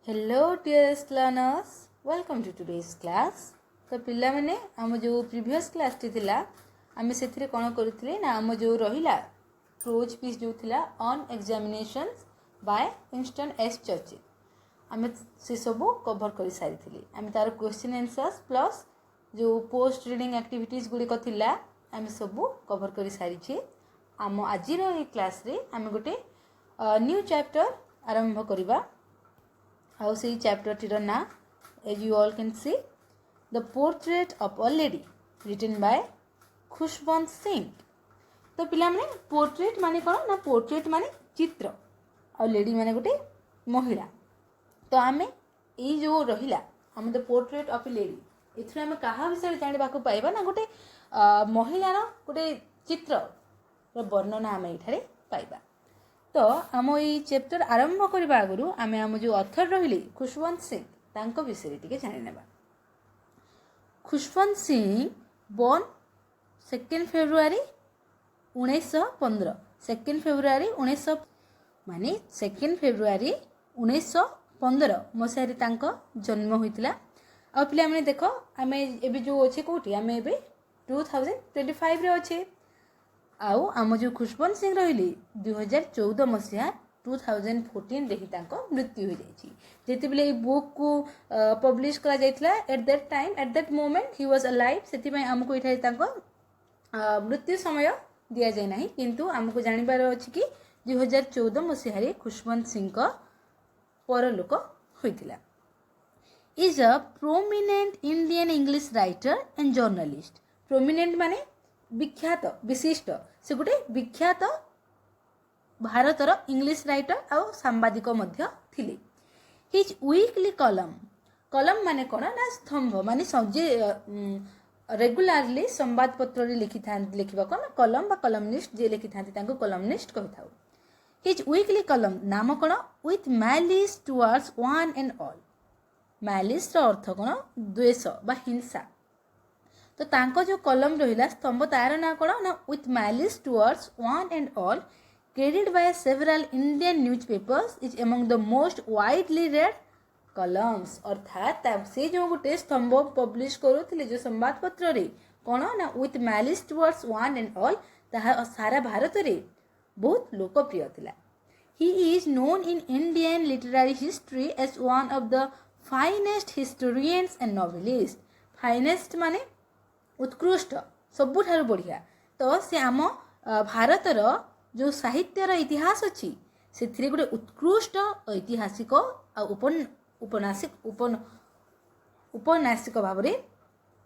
Hello dearest learners, welcome to today's class. तो पिला माने आम जो प्रीवियस क्लास टी थिला आमे सेथिरे कोन करथिले ना आम जो रहिला प्रोज पीस जो थिला on examinations by Winston S Churchill आमे से सब कवर करि सारिथिले आमे तार क्वेश्चन आंसर्स प्लस जो पोस्ट रीडिंग एक्टिविटीज गुडी को थिला आमे सब कवर करि सारिछे आम आजिर ए क्लास रे आमे गोटे न्यू चैप्टर आरंभ करिबा How say chapter tir na as you all can see the portrait of a lady written by Khushwant Singh. तो पिला माने पोर्ट्रेट माने कोन ना पोर्ट्रेट माने चित्र और लेडी माने गोटे महिला। तो आमे ए जो रहिला हम the portrait of a lady एथरे आमे कहा विषय जानिबा को पाइबा ना गोटे महिला रो गोटे चित्र रो वर्णना आमे एठारे पाइबा। तो आम ये चैप्टर आरंभ करबा आगु आमे आम जो ऑथर रहिले खुशवंत सिंह तांको विषय टिके जानि नेबा। Khushwant Singh born 2 February 1915 2 February 1900 माने 2 फेब्रुआरी 1915 मसारी तांको जन्म होइतिला। आ पिला माने देखो आमे एबे जो अछि कोठी आमे एबे 2025 रे अछि आउ आम जो खुशवंत सिंह रही 2014 मसीहा 2014 रे ही तांको मृत्यु हो जाइछि। जेतेबेले ए बुक को पब्लिश करा जाइतला at that time at that moment he was alive सेति पय हमको इठाई तांको मृत्यु समय दिया जाय नाही किंतु हमको जानिबार अछि कि 2014 मसीहा रे खुशवंत सिंह को परलोक होइतिला। Is a prominent Indian English writer and journalist. Prominent माने विख्यात विशिष्ट से गोटे विख्यात भारतर इंग्लिश राइटर और सांबादिक मध्य थिले। हिज वीकली कलम कलम माने कोन ना स्तंभ माने जे रेगुलरली संवाद पत्र रे लिखिबा कोन कलम बा कलमनिस्ट जे लिखिथांती तांको कलमनिस्ट कहथाउ। हिज वीकली कलम नाम कोन with malice towards one and all. Malice रो अर्थ कोन द्वेष बा हिंसा। तो तांको जो कलम रहिला स्तंभ तार ना कोन ना with malice towards one and all credit by several Indian newspapers is among the most widely red columns. अर्थात से जो गोटे स्तंभ पब्लिश करूथिले जो संवाद पत्र रे कोन ना with malice towards one and all ताहा सारा भारत रे बहुत लोकप्रिय थिला। He is known in Indian literary history as one of the finest historians and novelist. Finest माने उत्कृष्ट सबुठारु बढ़िया। तो से आम भारतर जो साहित्यर इतिहास अच्छी से गोटे उत्कृष्ट ऐतिहासिक उपन्यासिक भाव में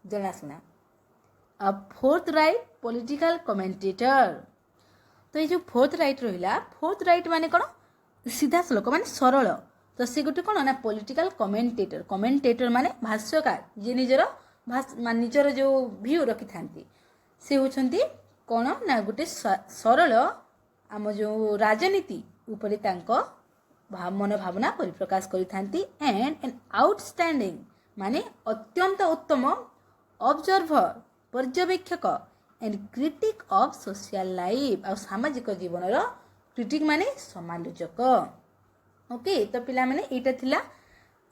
जनाशुना। A forthright political commentator. तो ये जो फोर्थ राइट रहा फोर्थ राइट माने कौन सीधा श्लोक माने सरल। तो से गोटे कौन ना पॉलिटिकल कमेंटेटर। कमेंटेटर माने भाष्यकार जे निजर जो व्यू रखि थांती से होछंती कोन ना गोटे सरल आम जो राजनीति ऊपर तांको मन भावना परिप्रकाश करि थांती। एंड एन आउटस्टैंडिंग माने अत्यंत उत्तम ऑब्जर्वर पर्यवेक्षक and critic of social life और सामाजिक जीवन रो क्रिटिक माने समालोचक। ओके तो पिला माने एटा थिला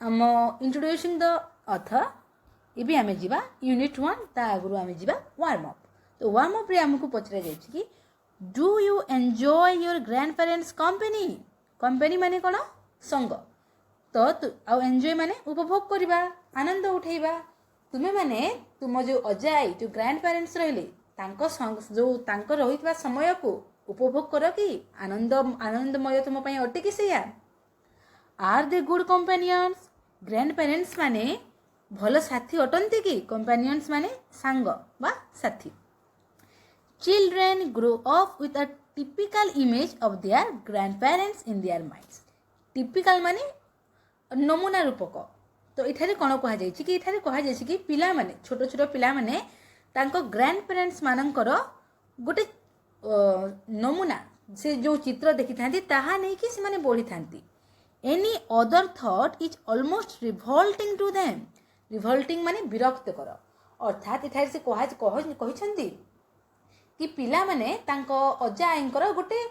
आम इंट्रोड्यूसिंग द ऑथर। इबे आमे जिबा यूनिट 1 ता आगुरु आमे जिबा वार्म अप। तो वार्म अप रे हमकु पचरा जाय छी कि do you enjoy your grand parents company. Company माने कोन संग। तो आ एन्जॉय माने उपभोग करबा आनंद उठेबा। तुमे माने तुम जो अजाई जो ग्रैंड पेरेंट्स रहले तांको संग जो तांको रहितबा समय को उपभोग करो कि आनंदमय तुम पई अटे कि सेया। Are they good companions. Grandparents माने भल साथी अटंती कि कंपेनियंस माने सांग बा साथी। Children grow up with a typical image of their grandparents in their minds. Typical माने नमूना रूपक। तो इठारे कोन कहा जाय कि इठारे कहा जाय कि पिला माने छोटो छोटो पिला माने तांको ग्रैंडपेरेंट्स मानकर गोटे नमूना से जो चित्र देखि थांती ताहा नै कि से माने बढ़ी थांती। Any other thought is almost revolting to them. Revolting माने विरक्त कर। अर्थात इठारे से कहिसंती कि पिला माने तांको अजा आईंकर गोटे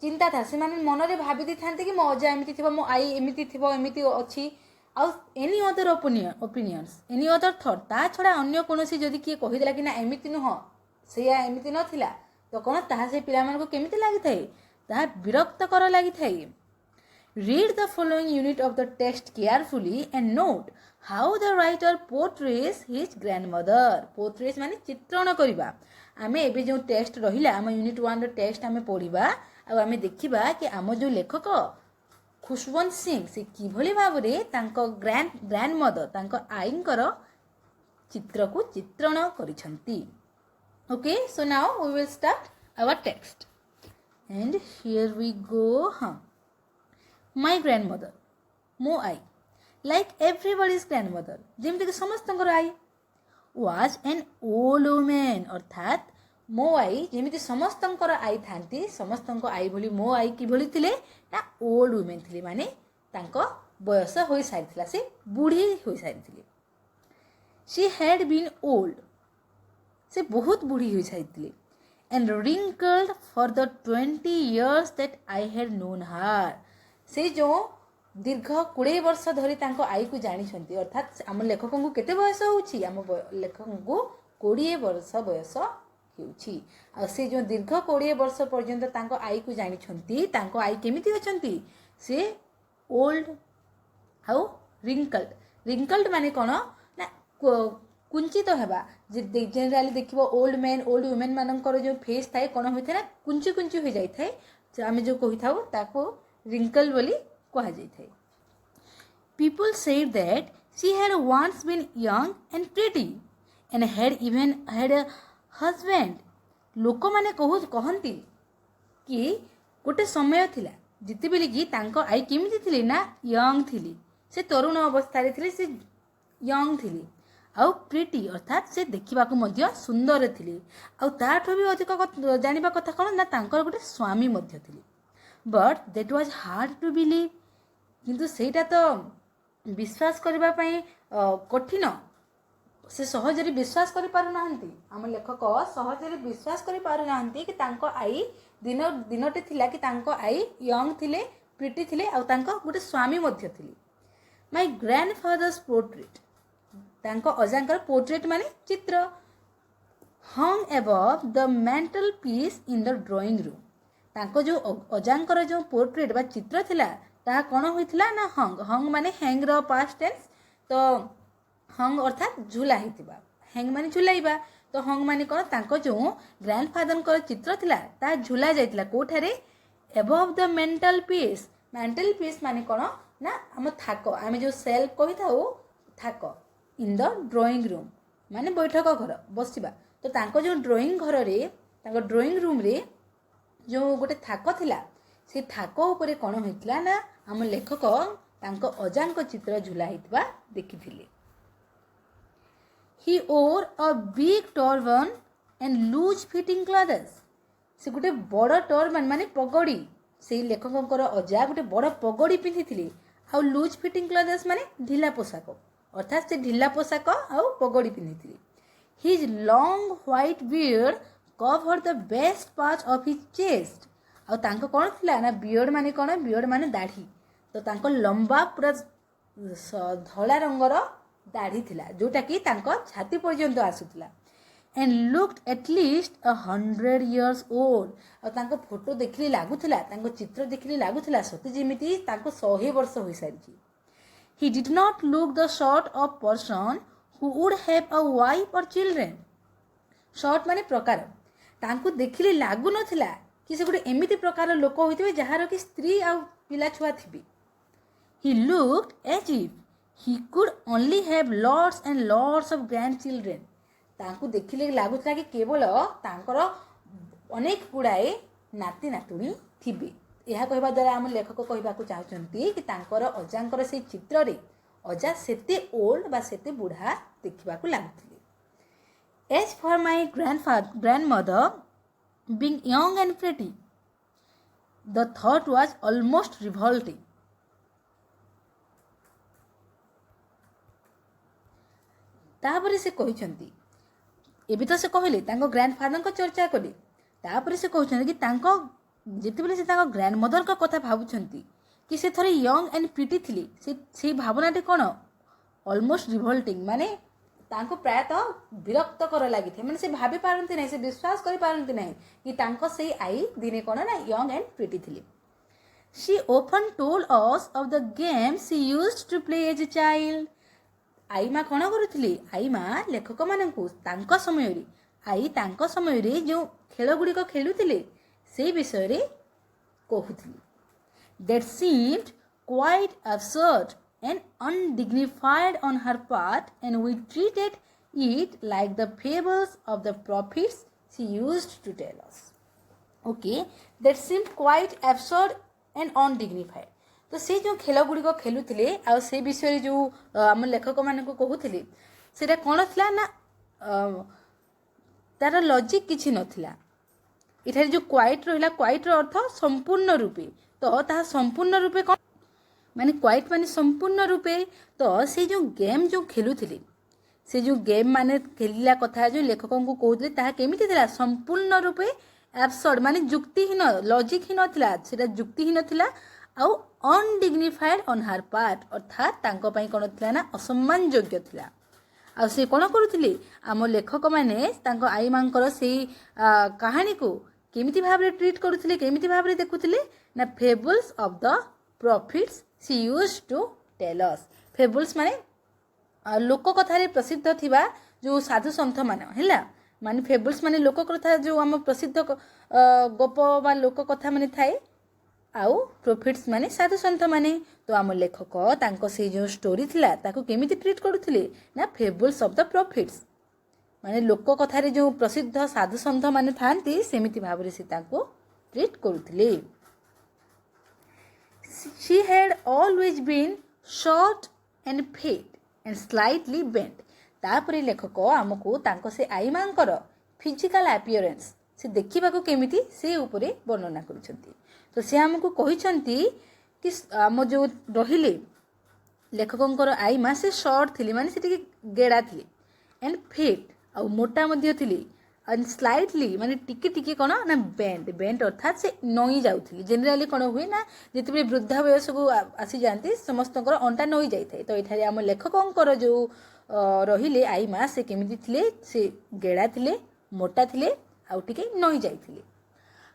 चिंता था से मन में भाभी था कि मो अजा एमती थी मो आई एमती थी एमती अच्छी आउ any other opinions any other thought ता छड़ा अन्य कोनोसी जदि किए कहिदेला कि ना एमती नुह से एमती नथिला तो कौन ताहा से पिला मानको केमिति लागि थाए ताहा विरक्तकर लागि थाए। Read the following unit of the text carefully and note how the writer portrays his grandmother. Portrays माने चित्रण करिबा। आमे एबे जो टेक्स्ट रहिला आम यूनिट 1 रो टेक्स्ट आमे पढिबा आ आमे देखिबा कि आम जो लेखक खुशवंत सिंह से किभली भाबरे तांको ग्रैंडमदर तांको आईंकर चित्र को चित्रण करिसंती। Okay, so now we will start our text. And here we go. My grandmother, mo I, like everybody's grandmother, जेमती कि समस्तंकर आई, was an old woman, अर्थात मो आई जेमती समस्तंकर आई थांती समस्तंको आई भली मो आई कि भली थिले ना ओल्ड वुमेन थिले माने तांको बयस होई सारिथिला से बुढ़ी होई सारिथिले। She had been old, से बहुत बुढ़ी होई सारिथिले, and wrinkled for the 20 years that I had known her. से जो दीर्घ 20 वर्ष धरी तांको आई को जानी अर्थात आम लेखक को केते बयस होउछि आम लेखक को 20 वर्ष बयस होउछि आ से जो दीर्घ 20 वर्ष पर्यंत तांको आई को जानी तांको आई केमिति अछंती से ओल्ड हाउ रिंकल्ड माने कोन ना कुंचित हेबा जनरली देखिबो ओल्ड मैन ओल्ड वुमेन मानकर जो फेस थाए कोन होइथे ना कुंची कुंची हो जाई थाए आमे जो कहि थाउ ताको wrinkle बोली कहा जाई थाए। People said that she had once been young and pretty and had even had a husband. लोक माने कहंती कि गोटे समय थिला जिते बेली कि तांको आई केमिति थिले ना यंग थिली से तरुण अवस्था रे थिले से यंग थिली आउ प्रिटी अर्थात से देखिबा को मध्य सुंदर थिली आउ ताठो भी अधिक जानिबा कथा कोन ना तांकर गोटे स्वामी मध्य थिली। But that was hard to believe किंतु सेटा तो विश्वास करबा पई कठिन से सहजरी विश्वास करि पारु नाहंती हम लेखक सहजरी विश्वास करि पारु नाहंती कि तांको आई दिनटे थिला कि तांको आई यंग थिले प्रिटी थिले आ तांको गोटे स्वामी मध्य थिले। माय ग्रैंडफादर्स पोर्ट्रेट तांको अजांकर पोर्ट्रेट माने चित्र hung above the mantel piece in the drawing room. तांको जो अजांकर जो पोर्ट्रेट बा चित्र थिला ता कोन होइथिला ना हंग माने हैंग रो पास्ट टेंस तो हंग अर्थात झुला हितिबा हैंग माने झुलाइबा तो हंग माने कोन तांको जो ग्रैंडफादर को चित्र थिला ता झुला जाइतिला कोठारे अबव द मेंटल पीस माने कोन ना हम थाको आमे जो सेल्फ कहि थाउ थाको इन द ड्राइंग रूम माने बैठक घर बसिबा तो तांको जो ड्राइंग घर रे तांको ड्राइंग रूम रे जो गोटे थाको थिला से थाको ऊपर कोन होइतला ना हम लेखक तांको अजांको चित्र झुला हितबा देखिथिले। He wore a big turban and loose fitting clothes. से गोटे बड़ टर्बन माने पगड़ी से लेखकंकर अजा गोटे बड़ पगड़ी पिंधिथिले आ लूज फिटिंग क्लॉथ्स माने ढिला पोशाक अर्थात से ढिला पोशाक आ पगड़ी पिंधिथिले। His long white beard covered the best part of his chest. आ तांको कोन थिला ना बियर्ड माने कोन बियर्ड माने दाढ़ी तो तांको लंबा पूरा धला रंगर दाढ़ी थिला जोटा कि तांको छाती पर्यंत आसुथिला and looked at least 100 years old. आ तांको फोटो देखली लागुथिला तांको चित्र देखली लागुथिला सते जेमिति तांको 100 वर्ष होई सारिछि। He did not look the sort of person who would have a wife or children. Short माने प्रकार तांको देखली लागु नथिला कि से गोटे एमिति प्रकार लोक होइतबे जहार कि स्त्री आ पिला छुआ थिबे। He looked as if he could only have lots and lots of grandchildren. तांको देखिले लागुथला कि केवल तांकर अनेक गुड़ाए नाती नातुणी थिबे। यह कहबा द्वारा हम लेखक कहबा को चाहछंती कि तांकर अजांकर से चित्र रे अजा सेते ओल्ड बा सेते बुढ़ा देखिबा को लागुथिले। As for my grandmother being young and pretty, the thought was almost revolting. तापर से कहिसंती एबी तो से कहले तांको ग्रैंडफादर को चर्चा कले तापर से कहछन कि तांको ଯେତେବେଳେ ସେ ତାଙ୍କ ଗ୍ରାଣ୍ଡ ମଦରଙ୍କ କଥା ଭାବୁଛନ୍ତି कि से थोड़े यंग एंड प्रिटी थी से भावनाटी कौन ऑलमोस्ट रिवोल्टिंग माने तांको प्रायतः विरक्त कर लगी मैंने से भाभी पारती ना से विश्वास कर पारती ना कि तांको से आई दिने कौन ना यंग एंड प्रिटी थी she often told us of the game she used to play as a child आई माँ कौन करुली आई माँ लेखक मानू समय जो खेल गुड़िक खेलुले से विषय कहूली that seemed quite absurd and undignified on her part, and we treated it like the fables of the prophets she used to tell us. Okay, that seemed quite absurd and undignified. तो से जो खेल गुड़िक खेलुले आ से विषय जो आम लेखक मान कहूली से कौन थी ना तार लॉजिक किसी नथिला इठारे जो क्वाइट रहा क्वाइट अर्थ संपूर्ण रूपे तो ता संपूर्ण रूपे कौन माने क्वाइट माने संपूर्ण रूपे तो से जो गेम जो खेलुले से जो गेम माने खेलला कथा जो लेखकों को कहते ताहा केमिति थिला संपूर्ण रूपे एब्सर्ड माने जुक्तिहीन लॉजिक ही नथिला सेटा जुक्तिहीन थिला आउ अनडिग्निफाइड ऑन हर पार्ट अर्थात तांको पई कोन थिला ना असम्मान योग्य थिला आ से कोन करूथिले आम लेखक माने तांको आई मांकर से कहानी को केमिति भाबरे ट्रीट करूथिले केमिति भाबरे देखुथिले ना fables of the prophets she used to tell us fables माने लोक कथारे प्रसिद्ध थिबा जो साधु संत मान हैला माने फेबल्स माने लोक कथा जो आम प्रसिद्ध गप बा लोक कथा माने थाए आउ प्रॉफिट्स माने साधु संत माने तो आम लेखक तांको से जो स्टोरी थिला ताको केमिति ट्रीट करूथिले ना फेबल्स ऑफ द प्रॉफिट्स माने लोक कथारे जो प्रसिद्ध साधु संत माने थांती सेमिति भाबरे से ताको treat करूथिले she had always been short and fat and slightly bent तापरे लेखक आमको तांको से आई मांकर फिजिकल अपीयरेंस से देखिबा को केमिति से ऊपरे वर्णना करूछंती तो से हमको कहिसंती कि आम जो रहिले लेखकंकर आई मा से शॉर्ट थिली माने से गेड़ा थिली एंड फेट आ मोटा मध्य थिली एंड स्लाइटली माने टिके टिके कौन ना बेंट अर्थात से नई जाऊली जेनेराली कौन हुए ना जिते वृद्धा वयस को आसी जाती समस्त अंटा नई जाए तो ये आम लेखकंकर जो रहिले आई माँ से केमिति थिले से गेड़ा थिले मोटा थिले आउ टिके नई जाइथिले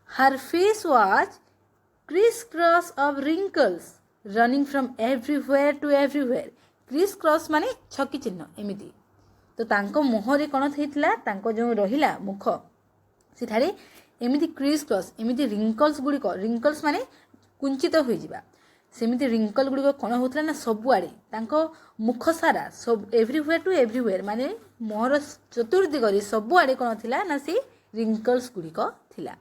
her face was criss cross of wrinkles running from everywhere to everywhere criss cross माने छकी चिन्ह एमिति तो तांको मुहरे कौन था जो रहिला मुख सेठारे एमिति क्रिस क्रॉस एमिति रिंकल्स गुड़िक रिंकल्स माने कुंचित हो जावा सेमिति रिंकल गुड़िक कौन होता ना सबुआड़े तांको मुख सारा सब एवरीवेयर टू एवरीवेयर माने मुहर चतुर्दिगरे सबुआड़े कौन थिला ना से रिंकल्स गुड़िक थिला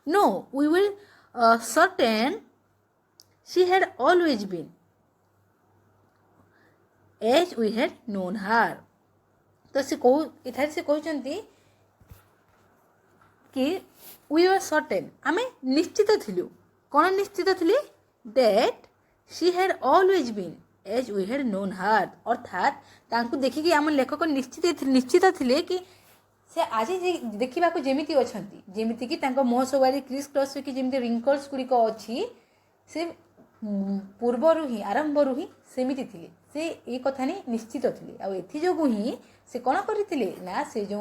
no we will certain she had always been as we had known her तो से कहू इथारे से कहते कि वी आर सर्टेन आमे निश्चित थिलु कौन निश्चित थिले that she had always been as we had known her अर्थात तांको देखिकी आम लेखक निश्चित थिले कि से आज देखा जेमिति अछंती जेमिति कि तांको मुह सबुआड़े क्रिस क्रॉस कि जेमिति रिंकल्स गुड़िक अच्छी से पूर्वर ही आरंभरू ही सेमिति थिले से ये कथा नहीं निश्चित थिले आ एथि जोगु ही से कौन करथिले ना से जो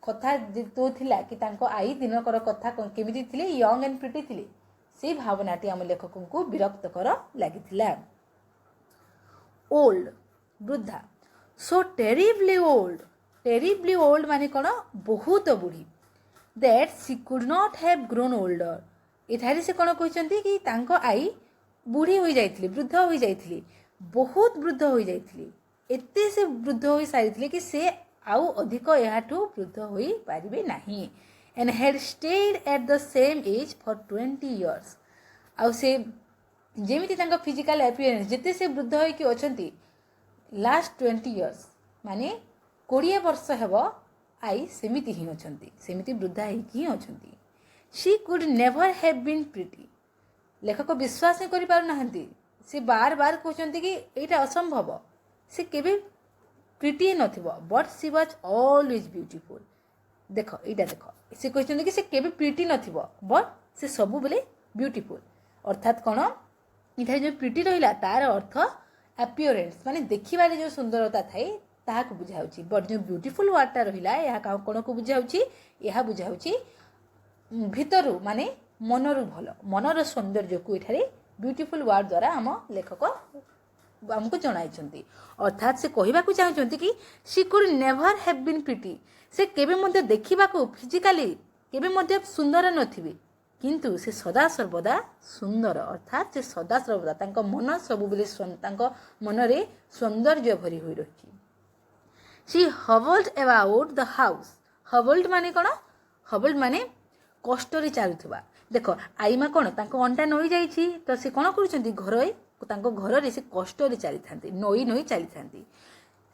कथा तो थिला कि तांको आई दिनकर कथा केमिति थिले यंग एंड प्रिटी थिले से भावनाटी आम लेखकों को विरक्त कर लागिथिला ओल्ड वृद्धा सो टेरिबली ओल्ड माने कौन बहुत बुढ़ी that she could not have grown older इथारी से कौन कहते कि तांको आई बुढ़ी हो जाइथिली वृद्ध हो जाइथिली बहुत वृद्ध हो जाइथिली एते से वृद्ध हो सारी कि से आउ अधिक याठू वृद्ध हो पारिबे नाही and had stayed at the same age for 20 years आउ से जेमिति तांको फिजिकल अपीयरेंस जेते से वृद्ध हो कि अछंती लास्ट 20 इयर्स माने 20 वर्ष हेबो आई सेमिति ही अछंती सेमिति वृद्धा ही अछंती she could never have been pretty लेखक विश्वास नहीं करि पारु नाहंती से बार बार कहते कि एटा असंभव से केबे प्रिटी नथिबो but she was always beautiful देख यहाँ देख से कहते कि से केबे प्रिटी नथिबो बट से सब बेले ब्यूटीफुल अर्थात कौन इधर जो प्रिटी रहा तार अर्थ अपीयरेंस माने देखिबारे जो सुंदरता थाए ताहाको बुझाउची बट जो ब्यूटीफुल वर्डटा रहिला या कौन को बुझाउची यह बुझाउची भितरु माने मनरु भल मनर सौंदर्य को इठारे ब्यूटीफुल वर्ड द्वारा आम लेखक आमको जणाइछंती अर्थात से कहबा को चाहछंती कि she could never have been pretty से केबे मध्ये देखिबा को फिजिकली केबे मध्ये सुंदर नथिबे किंतु से सदा सर्वदा सुंदर अर्थात से सदा सर्वदा तांको मन सब बेले तांको मनरे सौंदर्य भरी होई रहिछि she hobbled about the house हवल्ड माने कोन हवल्ड माने कष्ट रे चालुथबा देखो आईमा कोन तांको अंटा नई जाईछि तो से कोन करूछंती घरे तांको घर रे से कष्ट रे चली थांती नई नई चली थांती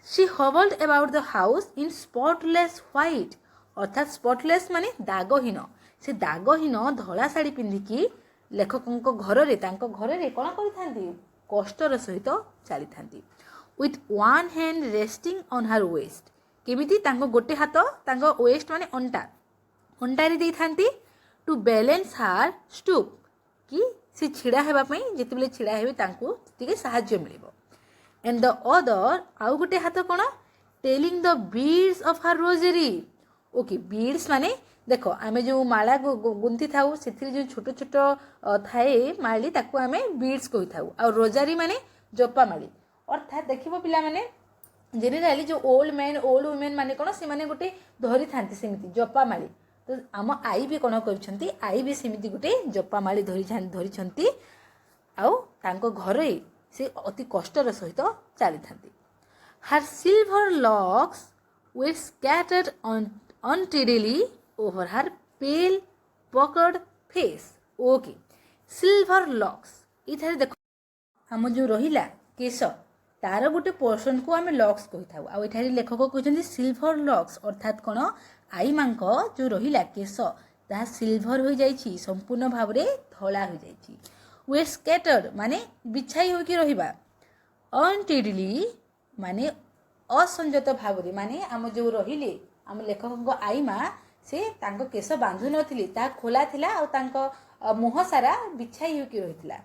she hobbled about the house in spotless white अर्थात स्पॉटलेस माने दागहीन से दागहीन धला साड़ी पिंधिकी लेखकों घर रे तांको घर रे कोन करि थांती कष्टर सहित चली थांती with one hand resting on her waist केमिति तांको गोटे हाथ तांको वेस्ट माने अंटा अंटा रे दै थांती टू बैलेंस हार स्टूप कि से छिड़ा हेबा पई जेतेबेले छिड़ा हेबे तांको टिके सहाय्य मिलिबो एंड द अदर आउ गोटे हाथ कोन telling the beads of her rosary okay beads माने देखो आमे जो माला गुंथी थाउ सेथिरे जो छोट छोट थाए माली ताको आमे बीड्स कहि थाउ आ रोजारी माने जपा माली अर्थात देखिबो पिला माने जेनेराली जो ओल्ड मैन ओल्ड वुमेन माने कोन से माने गोटे धरि थांती सेमिति जपा माली तो आम आई भी कौन कर आई भी सेमिति गोटे जपा माली धरी छंती आउ तांको घरे से अति कष्टर सहित चली थांती her silver locks were scattered untidily over her pale puckered face okay silver locks इथारे देखो आम जो रहिला केश तार गोटे पोर्शन को आम लॉक्स कहि थाउ आ इथारे लेखक कहउछन्ती सिल्वर लॉक्स अर्थात कोन आई मांक जो रहिला केश ता सिल्वर हो जाइछि संपूर्ण भाव रे धला हो जाइछि वे स्कैटर्ड माने बिछाई होकी रहिबा अनटिडली माने असंजत भाव रे माने आम जो रहिले आम लेखक आई मा से तांको केश बांधु नथिली ता खोला थिला आ तांको मुह सारा बिछाई होकी रहितला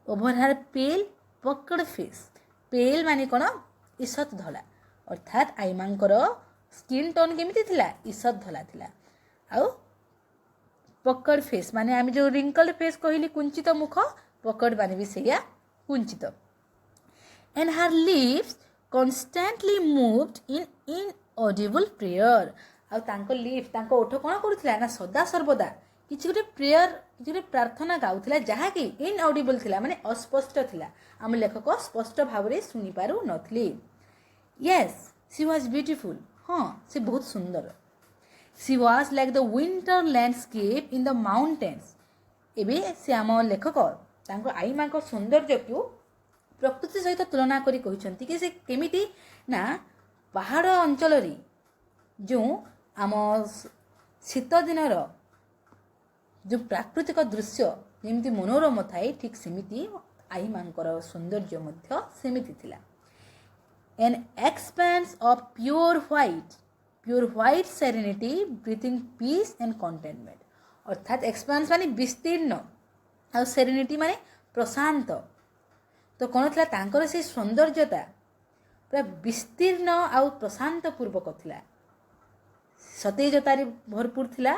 ओवर हर पेल पकड़ फेस पेल माने कोन ईषत धला अर्थात आई मांकर स्किन टोन केमिति थिला ईषत धला थिला आउ पकड़ फेस माने आम जो रिंकल्ड फेस कहली कुंचित मुख पकड़ माने भी सेया कुंचित and her lips constantly moved in inaudible prayer आ तांको लिप्स तांको ओठ कोन करूथिला ना सदा सर्वदा किछि गोटे प्रेयर किछि गोटे प्रार्थना गाउथिला जहा कि इनऑडिबल थिला माने अस्पष्ट थिला आम लेखक स्पष्ट भाव रे सुनि पारु नथली यस शी वाज ब्यूटीफुल हाँ से बहुत सुंदर she was like the winter landscape in the mountains एबे से आम लेखक तांको आई मां को सौंदर्य को प्रकृति सहित तुलना करी कहिसंती कि से केमिति ना पहाड़ अंचल रे जो आम शीत दिनर जो प्राकृतिक दृश्य जेमिति मनोरम थाए ठीक सेमिति आई मांकर सौंदर्य मध्य सेमिति थिला an expanse of pure white serenity breathing peace and contentment अर्थात एक्सपेंस माने विस्तीर्ण आ सेरेनिटी माने प्रशांत तो कौन था तांकर से सौंदर्यता पूरा विस्तीर्ण आ प्रशांत पूर्वक थिला सतेजतारे भरपूर थिला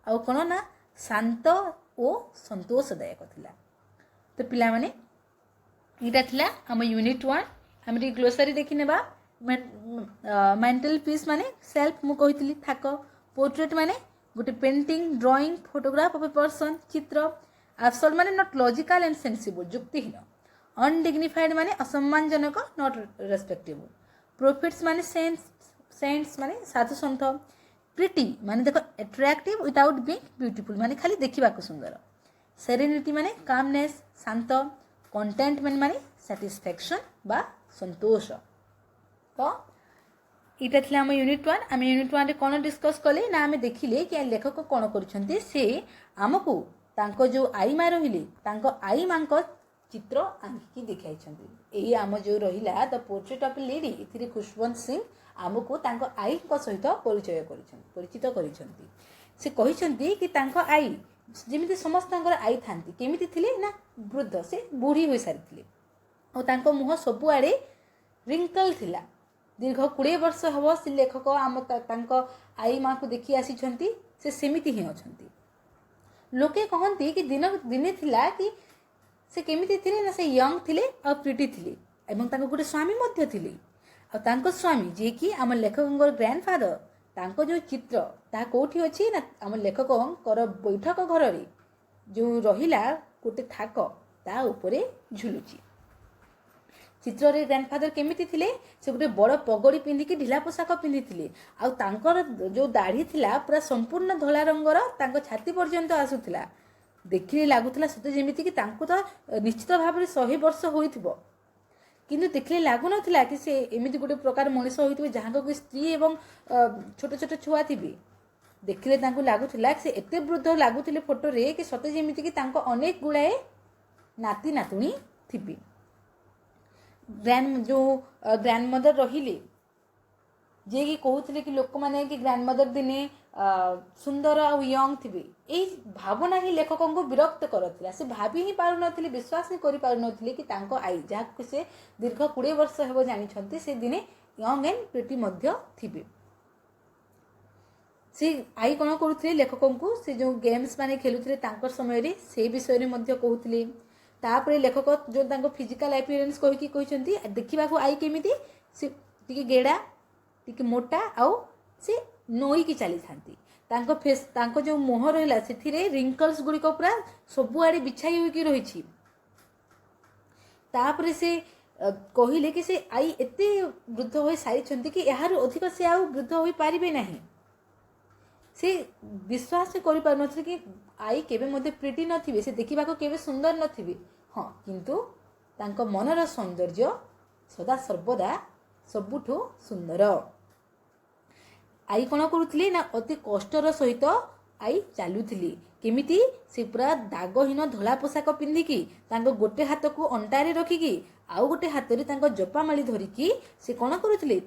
आ कौन ना शांत और संतोषदायक थिला तो पिला माने इटा थिला हम यूनिट 1 हम ग्लोसरी देखि नेबा मेंटल पीस माने सेल्फ मु कहितली थाक पोर्ट्रेट माने गोटे painting drawing photograph of a person चित्र एब्सर्ड माने नॉट लॉजिकल एंड सेंसिबल युक्तिहीन अनडिग्निफाइड माने असम्मानजनक नॉट रेस्पेक्टेबल प्रोफिट्स माने सेंस माने साधु संत प्रिटी माने देखो अट्रैक्टिव विदाउट बीइंग ब्यूटीफुल माने खाली देखिबा को सुंदर सेरेनिटी माने कामनेस शांत कंटेंटमेंट माने सैटिस्फैक्शन बा संतोष तो इटा थिला हम यूनिट 1 आम यूनिट 1 रे कोन डिस्कस कले ना आम देखिले कि लेखक कोन करछन्ती से आमको तांको जो आई मा रहिले तांको आई मांको चित्र आंकी देखाई छन्ती एही आम जो रहिला the portrait of a lady इथिरे खुशवंत सिंह आमको आई सहित परिचित करिछन्ती से कहिछन्ती कि तांको आई ଯେମିତି ସମସ୍ତଙ୍କର ଆଈ ଥାନ୍ତି କେମିତି ଥିଲେ ନା ବୃଦ୍ଧ, ସେ ବୁଢ଼ୀ ହୋଇସାରିଥିଲେ ଆଉ ତାଙ୍କ ମୁହଁ ସବୁଆଡ଼େ ରିଙ୍କଲ ଥିଲା। ଦୀର୍ଘ 20 ବର୍ଷ ହେବ ସେ ଲେଖକ ତାଙ୍କ ଆଈ ମାଆକୁ ଦେଖି ଆସିଛନ୍ତି, ସେ ସେମିତି ହିଁ ଅଛନ୍ତି। ଲୋକେ କହନ୍ତି କି ଦିନେ ଥିଲା କି ସେ କେମିତି ଥିଲେ ନା ସେ ୟଙ୍ଗ ଥିଲେ ଆଉ ପ୍ରିଟି ଥିଲେ ଏବଂ ତାଙ୍କ ଗୋଟେ ସ୍ୱାମୀ ମଧ୍ୟ ଥିଲେ। ଆଉ ତାଙ୍କ ସ୍ୱାମୀ ଯିଏକି ଆମ ଲେଖକଙ୍କର ଗ୍ରାଣ୍ଡଫାଦର, ତାଙ୍କ ଯେଉଁ ଚିତ୍ର ତାହା କେଉଁଠି ଅଛି ନା ଆମ ଲେଖକଙ୍କର ବୈଠକ ଘରରେ ଯେଉଁ ରହିଲା ଗୋଟେ ଥାକ ତା ଉପରେ ଝୁଲୁଛି। ଚିତ୍ରରେ ଗ୍ରାଣ୍ଡଫାଦର କେମିତି ଥିଲେ, ସେ ଗୋଟେ ବଡ଼ ପଗଡ଼ି ପିନ୍ଧିକି ଢିଲା ପୋଷାକ ପିନ୍ଧିଥିଲେ ଆଉ ତାଙ୍କର ଯେଉଁ ଦାଢ଼ି ଥିଲା ପୁରା ସମ୍ପୂର୍ଣ୍ଣ ଧଳା ରଙ୍ଗର, ତାଙ୍କ ଛାତି ପର୍ଯ୍ୟନ୍ତ ଆସୁଥିଲା। ଦେଖିଲେ ଲାଗୁଥିଲା ସତେ ଯେମିତିକି ତାଙ୍କୁ ତ ନିଶ୍ଚିତ ଭାବରେ 100 ବର୍ଷ ହୋଇଥିବ, କିନ୍ତୁ ଦେଖିଲେ ଲାଗୁନଥିଲା କି ସେ ଏମିତି ଗୋଟେ ପ୍ରକାର ମଣିଷ ହୋଇଥିବେ ଯାହାଙ୍କ କି ସ୍ତ୍ରୀ ଏବଂ ଛୋଟ ଛୋଟ ଛୁଆ ଥିବେ। ଦେଖିଲେ ତାଙ୍କୁ ଲାଗୁଥିଲା ସେ ଏତେ ବୃଦ୍ଧ ଲାଗୁଥିଲେ ଫଟୋରେ କି ସତେ ଯେମିତିକି ତାଙ୍କ ଅନେକ ଗୁଡ଼ାଏ ନାତି ନାତୁଣୀ ଥିବେ। ଯେଉଁ ଗ୍ରାଣ୍ଡମଦର ରହିଲେ, ଯିଏକି କହୁଥିଲେ କି ଲୋକମାନେ କି ଗ୍ରାଣ୍ଡମଦର ଦିନେ ସୁନ୍ଦର ଆଉ ୟଙ୍ଗ ଥିବେ, ଏଇ ଭାବନା ହିଁ ଲେଖକଙ୍କୁ ବିରକ୍ତ କରୁଥିଲା। ସେ ଭାବି ହିଁ ପାରୁନଥିଲେ, ବିଶ୍ୱାସ ହିଁ କରିପାରୁନଥିଲେ କି ତାଙ୍କ ଆଈ, ଯାହାକୁ ସେ ଦୀର୍ଘ 20 ବର୍ଷ ହେବ ଜାଣିଛନ୍ତି, ସେ ଦିନେ ୟଙ୍ଗ ଆଣ୍ଡ ପ୍ରିଟି ମଧ୍ୟ ଥିବେ। ସେ ଆଈ କ'ଣ କରୁଥିଲେ ଲେଖକଙ୍କୁ, ସେ ଯେଉଁ ଗେମ୍ସ ମାନେ ଖେଳୁଥିଲେ ତାଙ୍କ ସମୟରେ ସେଇ ବିଷୟରେ ମଧ୍ୟ କହୁଥିଲେ। ତାପରେ ଲେଖକ ଯେଉଁ ତାଙ୍କ ଫିଜିକାଲ ଆପିୟରାନ୍ସ କହିଛନ୍ତି ଦେଖିବାକୁ ଆଈ କେମିତି, ସେ ଟିକେ ଗେଡ଼ା, ଟିକେ ମୋଟା ଆଉ ସେ ନୋଇକି ଚାଲିଥାନ୍ତି। ତାଙ୍କ ଯେଉଁ ମୁହଁ ରହିଲା ସେଥିରେ ରିଙ୍କଲ୍ସ ଗୁଡ଼ିକ ପୁରା ସବୁଆଡ଼େ ବିଛାଇ ହୋଇକି ରହିଛି। ତାପରେ ସେ କହିଲେ କି ସେ ଆଈ ଏତେ ବୃଦ୍ଧ ହୋଇ ସାରିଛନ୍ତି କି ଏହାରୁ ଅଧିକ ସେ ଆଉ ବୃଦ୍ଧ ହୋଇପାରିବେ ନାହିଁ। ସେ ବିଶ୍ୱାସ କରିପାରୁନଥିଲେ କି ଆଈ କେବେ ମଧ୍ୟ ପ୍ରିଟି ନଥିବେ, ସେ ଦେଖିବାକୁ କେବେ ସୁନ୍ଦର ନଥିବେ। ହଁ, କିନ୍ତୁ ତାଙ୍କ ମନର ସୌନ୍ଦର୍ଯ୍ୟ ସଦା ସର୍ବଦା ସବୁଠୁ ସୁନ୍ଦର। ଆଈ କ'ଣ କରୁଥିଲେ ନା ଅତି କଷ୍ଟର ସହିତ ଆଈ ଚାଲୁଥିଲେ। କେମିତି, ସେ ପୁରା ଦାଗହୀନ ଧଳା ପୋଷାକ ପିନ୍ଧିକି ତାଙ୍କ ଗୋଟେ ହାତକୁ ଅଣ୍ଟାରେ ରଖିକି ଆଉ ଗୋଟେ ହାତରେ ତାଙ୍କ ଜପାମାଳି ଧରିକି ସେ କ'ଣ କରୁଥିଲେ,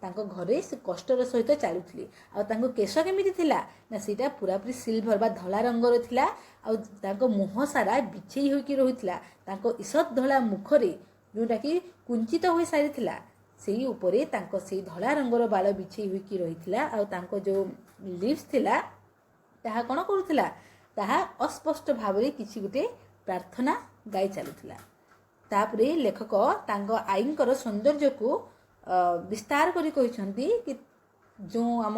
ତାଙ୍କ ଘରେ ସେ କଷ୍ଟର ସହିତ ଚାଲୁଥିଲେ। ଆଉ ତାଙ୍କ କେଶ କେମିତି ଥିଲା ନା ସେଇଟା ପୁରାପୁରି ସିଲଭର ବା ଧଳା ରଙ୍ଗର ଥିଲା ଆଉ ତାଙ୍କ ମୁହଁ ସାରା ବିଛେଇ ହୋଇକି ରହୁଥିଲା। ତାଙ୍କ ଈଷତ୍ ଧଳା ମୁଖରେ ଯେଉଁଟାକି କୁଞ୍ଚିତ ହୋଇସାରିଥିଲା, ସେଇ ଉପରେ ତାଙ୍କ ସେଇ ଧଳା ରଙ୍ଗର ବାଳ ବିଛେଇ ହୋଇକି ରହିଥିଲା ଆଉ ତାଙ୍କ ଯେଉଁ ଲିପ୍ସ ଥିଲା ତାହା କ'ଣ କରୁଥିଲା, ତାହା ଅସ୍ପଷ୍ଟ ଭାବରେ କିଛି ଗୋଟେ ପ୍ରାର୍ଥନା ଗାଇ ଚାଲୁଥିଲା। ତାପରେ ଲେଖକ ତାଙ୍କ ଆଈଙ୍କର ସୌନ୍ଦର୍ଯ୍ୟକୁ ବିସ୍ତାର କରି କହିଛନ୍ତି କି ଯେଉଁ ଆମ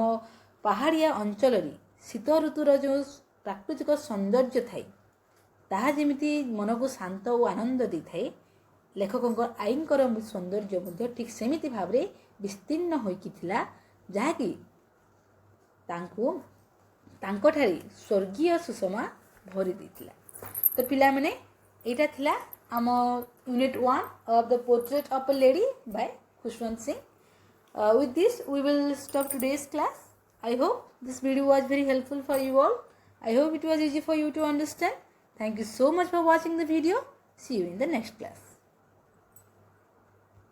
ପାହାଡ଼ିଆ ଅଞ୍ଚଳରେ ଶୀତ ଋତୁର ଯେଉଁ ପ୍ରାକୃତିକ ସୌନ୍ଦର୍ଯ୍ୟ ଥାଏ ତାହା ଯେମିତି ମନକୁ ଶାନ୍ତ ଓ ଆନନ୍ଦ ଦେଇଥାଏ, ଲେଖକଙ୍କ ଆଈଙ୍କର ସୌନ୍ଦର୍ଯ୍ୟ ମଧ୍ୟ ଠିକ୍ ସେମିତି ଭାବରେ ବିସ୍ତୀର୍ଣ୍ଣ ହୋଇକି ଥିଲା, ଯାହାକି ତାଙ୍କଠାରେ ସ୍ୱର୍ଗୀୟ ସୁଷମା ଭରି ଦେଇଥିଲା। ତ ପିଲାମାନେ, ଏଇଟା ଥିଲା ଆମ unit 1 of the portrait of a lady by Khushwant Singh. With this we will stop today's class. I hope this video was very helpful for you all. I hope it was easy for you to understand. Thank you so much for watching the video. See you in the next class.